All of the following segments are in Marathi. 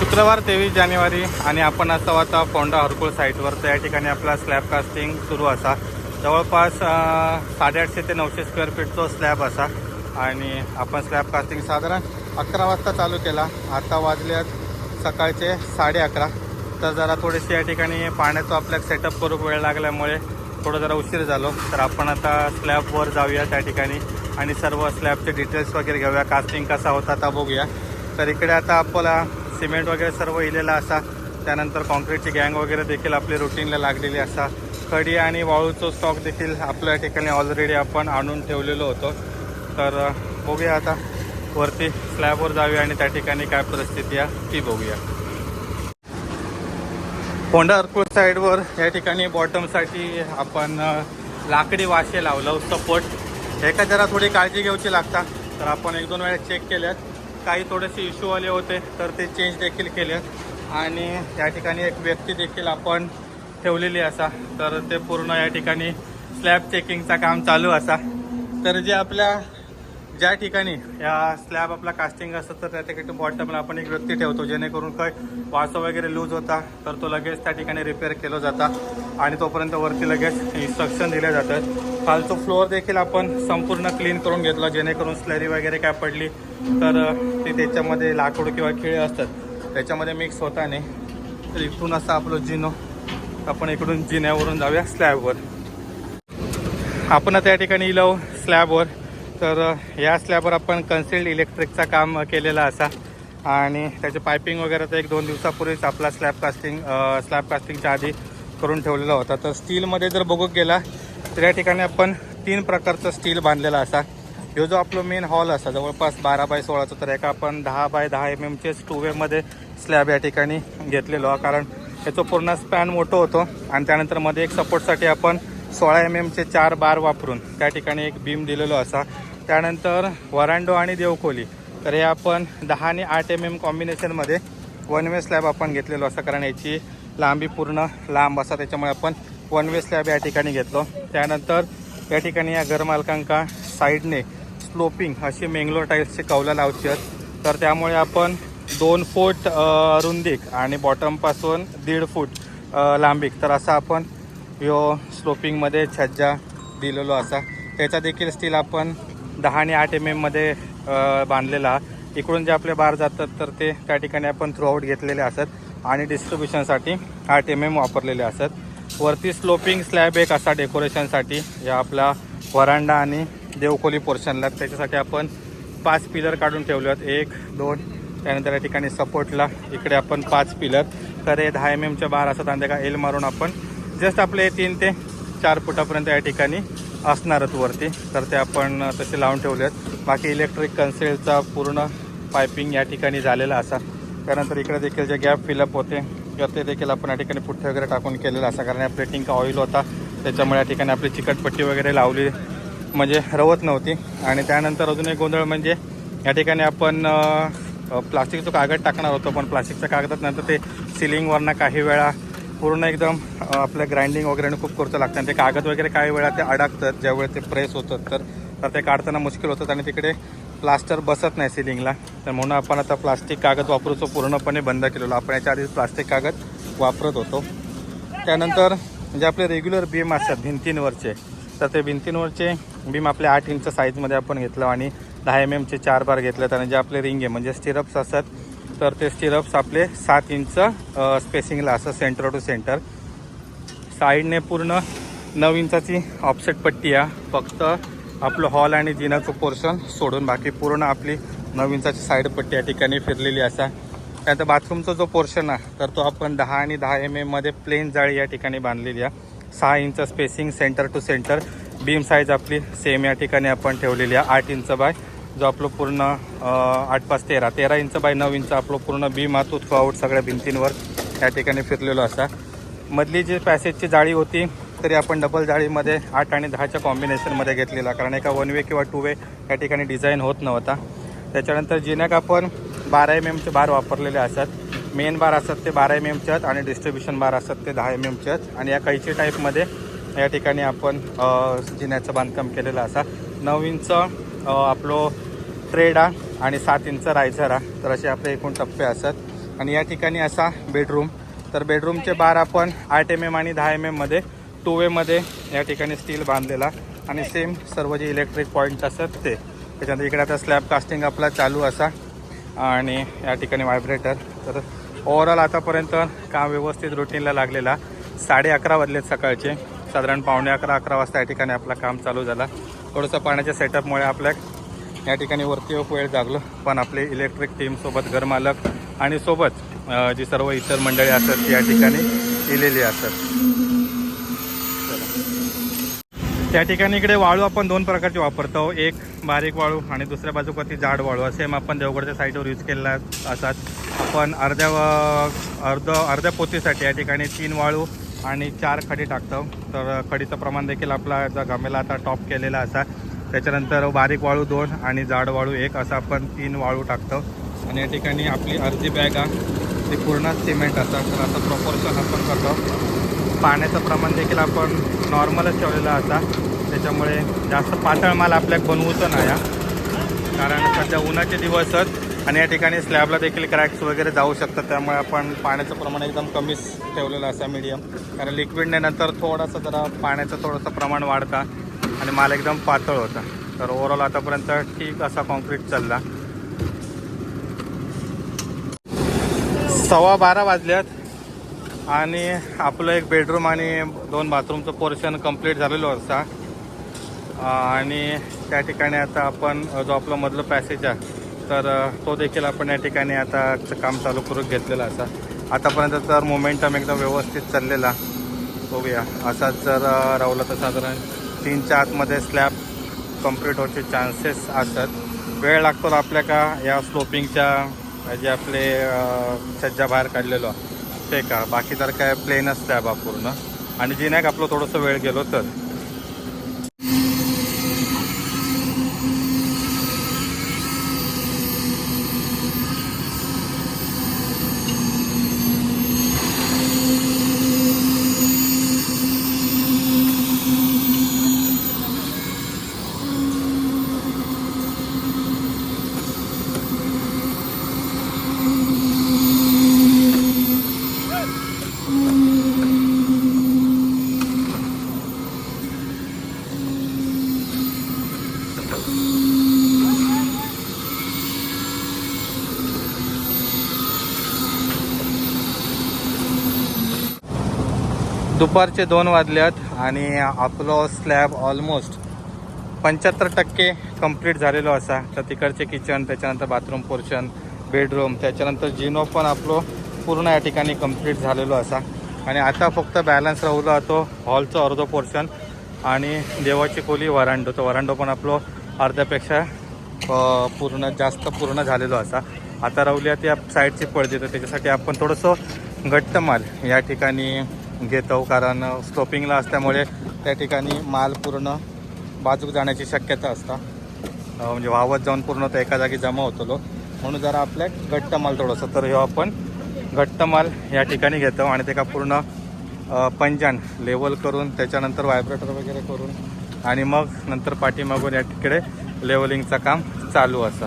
शुक्रवार 23 जानेवारी आणि आपण असं आता फोंडा हरकुळ साईटवर. तर या ठिकाणी आपला स्लॅब कास्टिंग सुरू असा. जवळपास 850 ते 900 स्क्वेअर फीटचा स्लॅब असा. आणि आपण स्लॅब कास्टिंग साधारण 11 वाजता चालू केला. आता वाजल्यात सकाळचे 11:30. तर जरा थोडेसे या ठिकाणी पाण्याचा आपल्याला सेटअप करू वेळ लागल्यामुळे थोडं जरा उशीर झालो. तर आपण आता स्लॅबवर जाऊया त्या ठिकाणी आणि सर्व स्लॅबचे डिटेल्स वगैरे घेऊया. कास्टिंग कसा होता आता बघूया. तर इकडे आता आपल्याला सिमेंट वगैरे सर्व इलेला असा. त्यानंतर कॉन्क्रीटची गँग वगैरे देखील आपली रुटीनला लागलेली असा. खडी आणि वाळूचं स्टॉक देखील आपल्या ठिकाणी ऑलरेडी आपण आणून ठेवलेलो होतो. तर बघूया आता वरती स्लॅबवर जाऊया आणि त्या ठिकाणी काय परिस्थिती आहे ती बघूया. फोंडा हरकुळ साईडवर या ठिकाणी बॉटमसाठी आपण लाकडी वाशे लावलं सपोर्ट. एका जरा थोडी काळजी घ्यायची लागतात. तर आपण 1-2 वेळा चेक केल्यात. काही थोडेसे इश्यू आले होते तर ते चेंज देखील केले. आणि या ठिकाणी एक व्यक्ती देखील आपण ठेवलेली असा. तर ते पूर्ण या ठिकाणी स्लॅब चेकिंगचा काम चालू असा. तर जे आपल्या ज्या ठिकाणी या स्लॅब आपला कास्टिंग असतं तर त्या ठिकाणी बॉटमला आपण एक व्यक्ती ठेवतो, जेणेकरून काय वासं वगैरे लूज होता तर तो लगेच त्या ठिकाणी रिपेअर केला जाता आणि तोपर्यंत वरती लगेच इन्स्ट्रक्शन दिले जातात. खालचं फ्लोअर देखील आपण संपूर्ण क्लीन करून घेतलं, जेणेकरून स्लरी वगैरे काय पडली तर ती त्याच्यामध्ये लाकूड किंवा खिळे असतात त्याच्यामध्ये मिक्स होता नाही. तर इथून असं आपलं जिनो, आपण इकडून जिन्यावरून जाऊया स्लॅबवर. आपण आता या ठिकाणी इलो स्लॅबवर. तर या स्लॅबवर आपण कन्सिल्ड इलेक्ट्रिकचा काम केलेला असा. आणि त्याचे पायपिंग वगैरे तर 1-2 दिवसापूर्वीच आपला स्लॅब कास्टिंगच्या आधी करून ठेवलेला होता. तर स्टीलमध्ये जर बघू गेला तर या ठिकाणी आपण 3 प्रकारचं स्टील बांधलेला असा. ह्यो जो आपला मेन हॉल असा जवळपास 12x16चा. तर एका आपण 10x10 mm चे 2 वे स्लॅब या ठिकाणी घेतलेलो, कारण याचं पूर्ण स्पॅन मोठं होतं. आणि त्यानंतर मध्ये एक सपोर्टसाठी आपण 16 mm चे 4 बार वापरून त्या ठिकाणी एक बीम दिलेलो असा. त्यानंतर वरांडो आणि देवखोली, तर हे आपण 10 आणि 8 mm कॉम्बिनेशनमध्ये 1 वे स्लॅब आपण घेतलेलो असा, कारण याची लांबी पूर्ण लांब असा. त्याच्यामुळे आपण 1 वे स्लॅब या ठिकाणी घेतलो. त्यानंतर या ठिकाणी या घरमालकांका साईडने स्लोपिंग अशी मेंगलोर टाईल्सची कौलं लावची आहेत. तर त्यामुळे आपण 2 फूट रुंदीक आणि बॉटमपासून 1.5 फूट लांबीक तर असा आपण यो स्लोपिंगमध्ये छज्जा दिलेलो असा. त्याचा देखील स्टील आपण 10 आणि 8 mm मध्ये बांधलेला. इकडून जे आपले बार जातात तर ते त्या ठिकाणी आपण थ्रूआउट घेतलेले असतात आणि डिस्ट्रीब्युशनसाठी 8 mm वापरलेले असतात. वरती स्लोपिंग स्लॅब एक असा डेकोरेशनसाठी या आपला वरांडा आणि देवखोली पोर्शनला. त्याच्यासाठी आपण 5 पिलर काढून ठेवले आहेत, 1, 2. त्यानंतर या ठिकाणी सपोर्टला इकडे आपण 5 पिलर. तर हे 10 mm चे बार असतात आणि त्याला एल मारून आपण जस्ट आपले 3 ते 4 फुटापर्यंत या ठिकाणी असणारच वरती. तर ते आपण तसे लावून ठेवले आहेत. बाकी इलेक्ट्रिक कन्सेलचा पूर्ण पायपिंग या ठिकाणी झालेला असा. त्यानंतर इकडे देखील जे गॅप फिलअप होते तर ते देखील आपण या ठिकाणी पुठ्ठे वगैरे टाकून केलेलं असा, कारण या प्लेटिंग का ऑइल होता त्याच्यामुळे या ठिकाणी आपली चिकटपट्टी वगैरे लावली म्हणजे रवत नव्हती. आणि त्यानंतर अजून एक गोंधळ म्हणजे या ठिकाणी आपण प्लास्टिकचं कागद टाकणार होतो, पण प्लास्टिकच्या कागदात नंतर ते सिलिंगवरनं काही वेळा पूर्ण एकदम आपल्या ग्राइंडिंग वगैरे खूप करतं लागतं आणि ते कागद वगैरे काही वेळा ते अडकतात ज्यावेळी ते प्रेस होतात. तर ते काढताना मुश्किल होतं आणि तिकडे प्लास्टर बसत नाही सिलिंगला. तर म्हणून आपण आता प्लास्टिक कागद वापरूचं पूर्णपणे बंद केलेलं. आपण याच्या आधी प्लास्टिक कागद वापरत होतो. त्यानंतर जे आपले रेग्युलर बीम असतात भिंतींवरचे, तर ते भिंतींवरचे बीम आपले 8 इंच साईजमध्ये आपण घेतलं आणि 10 mm चे 4 बार घेतलेत. आणि जे आपले रिंग आहे म्हणजे स्टिरप्स असतात तर ते स्टिरप्स आपले 7 इंच स्पेसिंगला असं सेंटर टू सेंटर. साईडने पूर्ण 9 इंचाची ऑफसेट पट्टी आहे. फक्त आपलं हॉल आणि जिनाचं पोर्शन सोडून बाकी पूर्ण आपली 9 इंचाची साईड पट्टी या ठिकाणी फिरलेली असा. त्यानंतर बाथरूमचा जो पोर्शन आहे तर तो आपण 10 आणि 10 mm मध्ये प्लेन जाळी या ठिकाणी बांधलेली आहे. 6 inch spacing centre to centre. Beam size आपली सेम या ठिकाणी आपण ठेवलेली आहे. 8 इंच बाय जो आपलं पूर्ण 8×5=13 इंच बाय 9 इंच आपलं पूर्ण बीम हा तो थ्रूआउट सगळ्या भिंतींवर या ठिकाणी फिरलेलो असा. मधली जी पॅसेजची जाळी होती तरी आपण डबल जाळीमध्ये 8 आणि 10च्या कॉम्बिनेशनमध्ये घेतलेला, कारण एका 1 वे किंवा 2 वे या ठिकाणी डिझाईन होत नव्हता. त्याच्यानंतर जिन्याक आपण 12 mm चे बार वापरलेले असतात. मेन बार असतात ते 12 mm चे आहेत आणि डिस्ट्रीब्युशन बार असतात ते 10 mm चे आहेत. आणि या कैची टाईपमध्ये या ठिकाणी आपण जिन्याचं बांधकाम केलेलं असा. 9 इंच आपलं ट्रेडा आणि 7 इंच रायझरा. तर असे आपले एकूण टप्पे असतात. आणि या ठिकाणी असा बेडरूम. तर बेडरूमचे बार आपण 8 mm आणि 10 mm मध्ये 2 वे मध्ये या ठिकाणी स्टील बांधलेला आणि सेम सर्व जे इलेक्ट्रिक पॉईंट असतात ते. त्याच्यानंतर इकडे आता स्लॅब कास्टिंग आपला चालू असा आणि या ठिकाणी व्हायब्रेटर. तर ओव्हरऑल आतापर्यंत काम व्यवस्थित रुटीनला लागलेला. 11:30 वाजलेत सकाळचे. साधारण 11:15 वाजता या ठिकाणी आपलं काम चालू झाला. थोडंसं पाण्याच्या सेटअपमुळे आपल्या या ठिकाणी वरती एक वेळ जागलो, पण आपले इलेक्ट्रिक टीमसोबत घरमालक आणि सोबत जी सर्व इतर मंडळी असतात ती या ठिकाणी केलेली असतात. त्या ठिकाणी इकडे वाळू आपण 2 प्रकारचे वापरतो, एक बारीक वाळू आणि दुसऱ्या बाजूकडे जाड वाळू. असे मग आपण देवगडच्या साईडवर यूज केलेला असतात. आपण अर्ध्या पोतीसाठी या ठिकाणी 3 वाळू आणि 4 खडी टाकतो. तर खडीचं प्रमाण देखील आपला गमेला आता टॉप केलेला असा. त्याच्यानंतर बारीक वाळू 2 आणि जाड वाळू 1 असं आपण 3 वाळू टाकतो. आणि या ठिकाणी आपली अर्धी बॅग ती पूर्ण सिमेंट असतात. तर असं प्रॉपोर्शन आपण करतो. पाण्याचं प्रमाण देखील आपण नॉर्मलच ठेवलेलं असा. त्याच्यामुळे जास्त पातळ माल आपल्याला बनवूचं नाही, कारण सध्या उन्हाचे दिवस आहेत आणि या ठिकाणी स्लॅबला देखील क्रॅक्स वगैरे जाऊ शकतात. त्यामुळे आपण पाण्याचं प्रमाण एकदम कमीच ठेवलेलं असं मीडियम, कारण लिक्विडने नंतर थोडंसं जरा पाण्याचं थोडंसं प्रमाण वाढतं आणि माल एकदम पातळ होता. तर ओव्हरऑल आतापर्यंत ठीक असा कॉन्क्रीट चालला. 12:15 वाजल्यात आणि आपलं एक बेडरूम आणि 2 बाथरूमचं पोर्शन कंप्लीट झालेलं असा. आणि त्या ठिकाणी आता आपण जो आपलं मधलं पॅसेज आहे तर तो देखील आपण या ठिकाणी आता काम चालू करून घेतलेला असा. आतापर्यंत तर मोमेंटम एकदम व्यवस्थित चाललेला. बघूया असाच जर राहिलं तर साधारण 3च्या आतमध्ये स्लॅब कंप्लीट होण्याचे चान्सेस असतात. वेळ लागतो आपल्या का या स्लोपिंगच्या जे आपले छज्जा बाहेर काढलेलो ते का, बाकी तर काय प्लेनच स्लॅब हा पूर्ण. आणि जी नाही आपलं थोडंसं वेळ गेलो तर. दुपारचे 2 वाजल्यात आणि आपलं स्लॅब ऑलमोस्ट 75% कंप्लीट झालेलो असा. तर तिकडचे किचन, त्याच्यानंतर बाथरूम पोर्शन, बेडरूम, त्याच्यानंतर जिनो पण आपलं पूर्ण या ठिकाणी कंप्लीट झालेलो असा. आणि आता फक्त बॅलन्स राहिला तो हॉलचं अर्धं पोर्शन आणि देवाची खोली वरांडो. तो वरांडो पण आपलं अर्ध्यापेक्षा जास्त पूर्ण झालेलो असा. आता राहुल्या त्या साईडची पडते, तर त्याच्यासाठी आपण थोडंसं घट्ट माल या ठिकाणी घेतो, कारण स्टॉपिंगला असल्यामुळे त्या ठिकाणी माल पूर्ण बाजूक जाण्याची शक्यता असता. म्हणजे वाहवत जाऊन पूर्ण तो एका जागी जमा होतो. म्हणून जरा आपल्या घट्ट माल थोडंसं, तर हे आपण घट्ट माल या ठिकाणी घेतो आणि ते का पूर्ण पंजान लेवल करून त्याच्यानंतर व्हायब्रेटर वगैरे करून आणि मग नंतर पाठीमागून या तिकडे लेवलिंगचं काम चालू असं.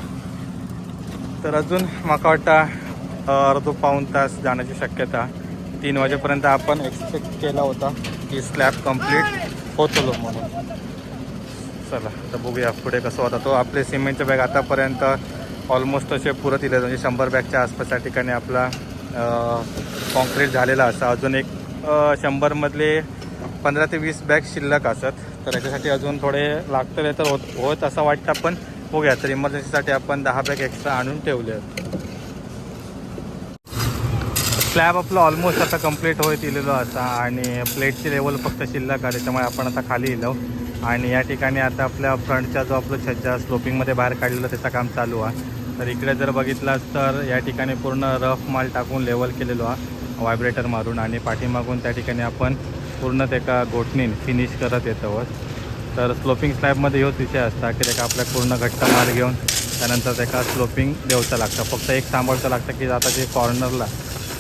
तर अजून मला वाटतं अर्धा पाऊण तास जाण्याची शक्यता. 3 वाजेपर्यंत आपण एक्सपेक्ट केला होता की स्लॅब कंप्लीट होतो म्हणून. चला तर बघूया पुढे कसं होता तो. आपले सिमेंटचे बॅग आतापर्यंत ऑलमोस्ट असे पुरत दिले, म्हणजे 100 बॅगच्या आसपास या ठिकाणी आपला कॉन्क्रीट झालेला असा. अजून एक 100मधले 15 ते 20 बॅग शिल्लक असत. तर याच्यासाठी अजून थोडे लागतं तर होत असं वाटतं. पण बघूया, तर इमर्जन्सीसाठी आपण 10 बॅग एक्स्ट्रा आणून ठेवले आहेत. स्लॅब आपलं ऑलमोस्ट आता कंप्लीट होत इलेलो असा आणि प्लेटची लेवल फक्त शिल्लक आहे, त्याच्यामुळे आपण आता खाली इलो. आणि या ठिकाणी आता आपल्या फ्रंटचा जो आपलं छज्जा स्लोपिंगमध्ये बाहेर काढलेलं त्याचं काम चालू आहे. तर इकडे जर बघितलास तर या ठिकाणी पूर्ण रफ माल टाकून लेवल केलेलो आहे व्हायब्रेटर मारून, आणि पाठीमागून त्या ठिकाणी आपण पूर्ण त्याका घोटणीन फिनिश करत येतो. तर स्लोपिंग स्लॅबमध्ये ह्योच विषय असता की त्याका आपल्या पूर्ण घट्ट माल घेऊन त्यानंतर त्याका स्लोपिंग देऊचं लागतं. फक्त एक सांभाळचं लागतं की आता जे कॉर्नरला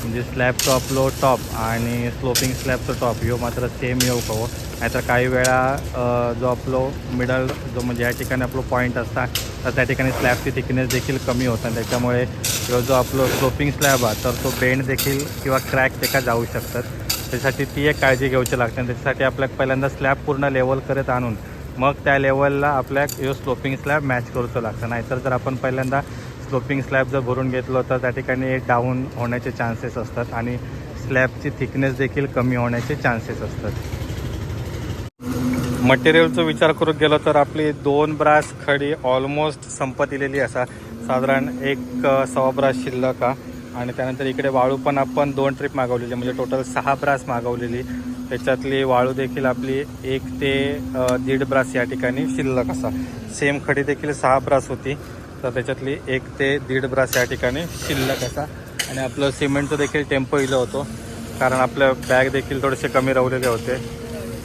म्हणजे स्लॅबचं आपलं टॉप आणि स्लोपिंग स्लॅबचं टॉप ह्यो मात्र सेम येऊ हवं. नाहीतर काही वेळा जो आपलो मिडल जो म्हणजे या ठिकाणी आपलं पॉईंट असता तर त्या ठिकाणी स्लॅबची थिकनेस देखील कमी होता, त्याच्यामुळे जो आपलं स्लोपिंग स्लॅब आहे तर तो बेंड देखील किंवा क्रॅक त्याका जाऊ शकतात. त्यासाठी ती एक काळजी घ्यायची लागते आणि त्याच्यासाठी आपल्याला पहिल्यांदा स्लॅब पूर्ण लेवल करत आणून मग त्या लेवलला आपल्याक यो स्लोपिंग स्लॅब मॅच करूचं लागतं. नाहीतर जर आपण पहिल्यांदा स्लोपिंग स्लॅब जर भरून घेतलो तर त्या ठिकाणी डाऊन होण्याचे चान्सेस असतात आणि स्लॅबची थिकनेस देखील कमी होण्याचे चान्सेस असतात. मटेरियलचा विचार करून गेलो तर आपली 2 ब्रास खडी ऑलमोस्ट संपत दिलेली असा, साधारण 1 ब्रास शिल्लक आणि त्यानंतर इकडे वाळू पण आपण 2 ट्रिप मागवलेली, म्हणजे टोटल 6 ब्रास मागवलेली. त्याच्यातली वाळू देखील आपली 1 ते 1.5 ब्रास या ठिकाणी शिल्लक असा. सेम खडी देखील 6 ब्रास होती, तर त्याच्यातली 1 ते 1.5 ब्रास या ठिकाणी शिल्लक असा. आणि आपलं सिमेंटचं देखील टेम्पो इलं होतो, कारण आपल्या बॅग देखील थोडेसे कमी रवलेले होते.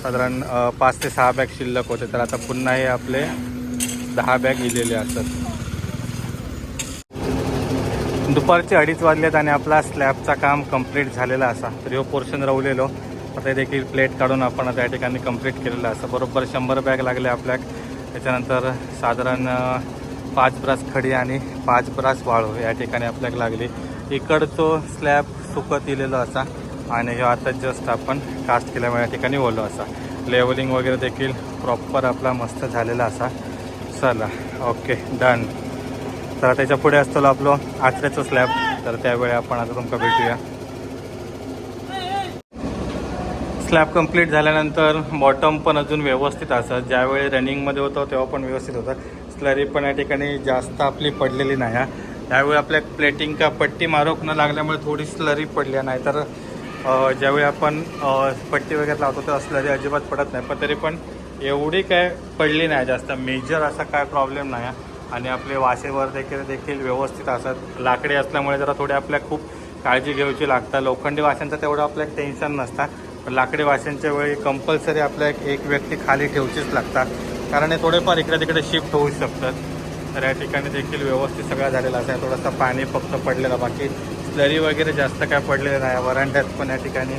साधारण 5 ते 6 बॅग शिल्लक होते, तर आता पुन्हा हे आपले 10 बॅग इलेले असतात. दुपारचे 2:30 वाजलेत आणि आपला स्लॅबचा काम कंप्लीट झालेला असा. तर ह्यो पोर्शन रवलेलो आता देखील प्लेट काढून आपण आता या ठिकाणी कंप्लीट केलेला असं. बरोबर 100 बॅग लागले आपल्याक. त्याच्यानंतर साधारण 5 ब्रास खडी आणि 5 ब्रास वाळू या ठिकाणी आपल्याक लागली. इकडचं स्लॅब सुकत इलेलो असा आणि हे आता जस्ट आपण कास्ट केल्यामुळे या ठिकाणी ओलो असा. लेवलिंग वगैरे देखील प्रॉपर आपला मस्त झालेला असा. चला ओके डन. तर त्याच्या पुढे असतो आपलं आचऱ्याचं स्लॅब, तर त्यावेळी आपण आता तुमका भेटूया. स्लॅब कंप्लीट झाल्यानंतर बॉटम पण अजून व्यवस्थित असं, ज्यावेळी रनिंगमध्ये होतं तेव्हा पण व्यवस्थित होतं. स्लरी पण या ठिकाणी जास्त आपली पडलेली नाही. त्यावेळी आपल्या प्लेटिंग का पट्टी मारोक न लागल्यामुळे थोडी स्लरी पडली, नाहीतर ज्यावेळी आपण पट्टी वगैरे लावतो तेव्हा स्लरी अजिबात पडत नाही. पण तरी पण एवढी काय पडली नाही जास्त, मेजर असा काय प्रॉब्लेम नाही. आणि आपले वाशेवर देखील व्यवस्थित असतात. लाकडी असल्यामुळे जरा थोडे आपल्या खूप काळजी घ्यायची लागतात. लोखंडी वाशांचं तेवढं आपल्याला टेन्शन नसतं, पण लाकडी वाशांच्या वेळी कंपल्सरी आपल्याला एक व्यक्ती खाली ठेवचीच लागतात, कारण हे थोडेफार इकडे तिकडे शिफ्ट होऊ शकतात. तर या ठिकाणी देखील व्यवस्थित सगळं झालेलं असं. थोडासा पाणी फक्त पडलेलं, बाकी स्लरी वगैरे जास्त काय पडलेलं नाही. वरांड्यात पण या ठिकाणी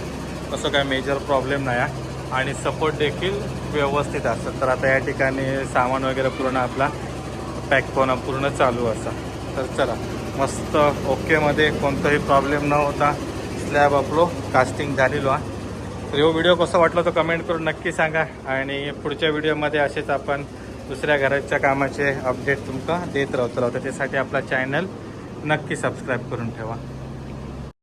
असं काय मेजर प्रॉब्लेम नाही आणि सपोर्ट देखील व्यवस्थित असतात. तर आता या ठिकाणी सामान वगैरे पूर्ण आपला पॅक होणं पूर्ण चालू असा. तर चला मस्त ओकेमध्ये कोणताही प्रॉब्लेम न होता स्लॅब आपलो कास्टिंग झालेलो आहे. तर हा व्हिडिओ कसा वाटला तो कमेंट करून नक्की सांगा आणि पुढच्या व्हिडिओमध्ये असेच आपण दुसऱ्या घराच्या कामाचे अपडेट तुमका देत राहतो. त्याच्यासाठी आपला चॅनल नक्की सबस्क्राईब करून ठेवा.